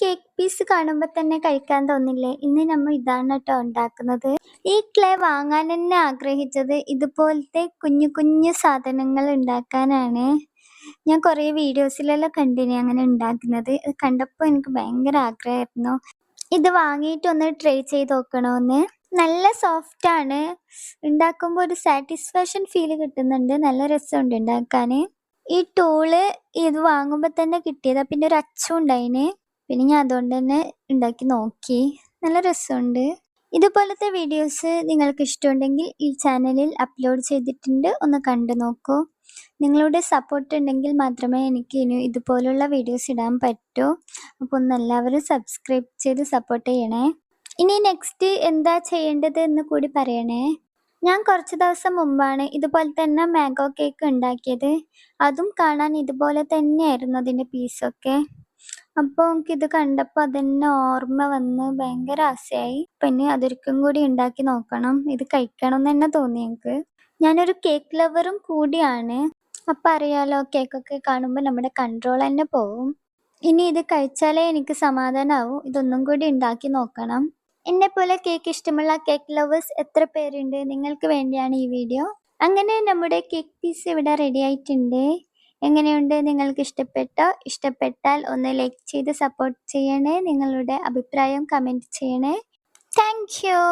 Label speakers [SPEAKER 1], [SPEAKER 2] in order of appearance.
[SPEAKER 1] Cake piece കാണുമ്പോൾ തന്നെ കഴിക്കാൻ തോന്നില്ലേ? ഇന്ന് നമ്മൾ ഇതാണ് കേട്ടോ ഉണ്ടാക്കുന്നത്. ഈ ക്ലേ വാങ്ങാൻ തന്നെ ആഗ്രഹിച്ചത് ഇതുപോലത്തെ കുഞ്ഞു കുഞ്ഞു സാധനങ്ങൾ ഉണ്ടാക്കാനാണ്. ഞാൻ കുറേ വീഡിയോസിലെല്ലാം കണ്ടിനി അങ്ങനെ ഉണ്ടാക്കുന്നത്. ഇത് കണ്ടപ്പോൾ എനിക്ക് ഭയങ്കര ആഗ്രഹമായിരുന്നു ഇത് വാങ്ങിയിട്ട് ഒന്ന് ട്രൈ ചെയ്ത് നോക്കണമെന്ന്. നല്ല സോഫ്റ്റ് ആണ്, ഉണ്ടാക്കുമ്പോൾ ഒരു സാറ്റിസ്ഫാക്ഷൻ ഫീൽ കിട്ടുന്നുണ്ട്. നല്ല രസമുണ്ട് ഉണ്ടാക്കാൻ. ഈ ടൂള് ഇത് വാങ്ങുമ്പോൾ തന്നെ കിട്ടിയതാ. പിന്നെ ഒരു അച്ചും ഉണ്ടായിന്. പിന്നെ ഞാൻ അതുകൊണ്ട് തന്നെ ഉണ്ടാക്കി നോക്കി. നല്ല രസമുണ്ട്. ഇതുപോലത്തെ വീഡിയോസ് നിങ്ങൾക്ക് ഇഷ്ടമുണ്ടെങ്കിൽ ഈ ചാനലിൽ അപ്ലോഡ് ചെയ്തിട്ടുണ്ട്, ഒന്ന് കണ്ടു നോക്കൂ. നിങ്ങളുടെ സപ്പോർട്ട് ഉണ്ടെങ്കിൽ മാത്രമേ എനിക്ക് ഇനി ഇതുപോലുള്ള വീഡിയോസ് ഇടാൻ പറ്റൂ. അപ്പോൾ ഒന്ന് എല്ലാവരും സബ്സ്ക്രൈബ് ചെയ്ത് സപ്പോർട്ട് ചെയ്യണേ. ഇനി നെക്സ്റ്റ് എന്താ ചെയ്യേണ്ടത് എന്ന് കൂടി പറയണേ. ഞാൻ കുറച്ച് ദിവസം മുമ്പാണ് ഇതുപോലെ തന്നെ മാംഗോ കേക്ക് ഉണ്ടാക്കിയത്. അതും കാണാൻ ഇതുപോലെ തന്നെയായിരുന്നു അതിൻ്റെ പീസൊക്കെ. അപ്പോൾ എനിക്കിത് കണ്ടപ്പോൾ അതെന്നെ ഓർമ്മ വന്ന് ഭയങ്കര ആശയായി. പിന്നെ അതൊരിക്കും കൂടി ഉണ്ടാക്കി നോക്കണം, ഇത് കഴിക്കണം എന്ന് തന്നെ തോന്നി എനിക്ക്. ഞാനൊരു കേക്ക് ലവറും കൂടിയാണ്. അപ്പം അറിയാലോ, കേക്കൊക്കെ കാണുമ്പോൾ നമ്മുടെ കൺട്രോൾ തന്നെ പോവും. ഇനി ഇത് കഴിച്ചാലേ എനിക്ക് സമാധാനമാവും. ഇതൊന്നും കൂടി ഉണ്ടാക്കി നോക്കണം. എന്നെപ്പോലെ കേക്ക് ഇഷ്ടമുള്ള കേക്ക് ലവേഴ്സ് എത്ര പേരുണ്ട്? നിങ്ങൾക്ക് വേണ്ടിയാണ് ഈ വീഡിയോ. അങ്ങനെ നമ്മുടെ കേക്ക് പീസ് ഇവിടെ റെഡി ആയിട്ടുണ്ട്. എങ്ങനെയുണ്ട്? നിങ്ങൾക്ക് ഇഷ്ടപ്പെട്ടോ? ഇഷ്ടപ്പെട്ടാൽ ഒന്ന് ലൈക്ക് ചെയ്ത് സപ്പോർട്ട് ചെയ്യണേ. നിങ്ങളുടെ അഭിപ്രായം കമൻറ്റ് ചെയ്യണേ. Thank you.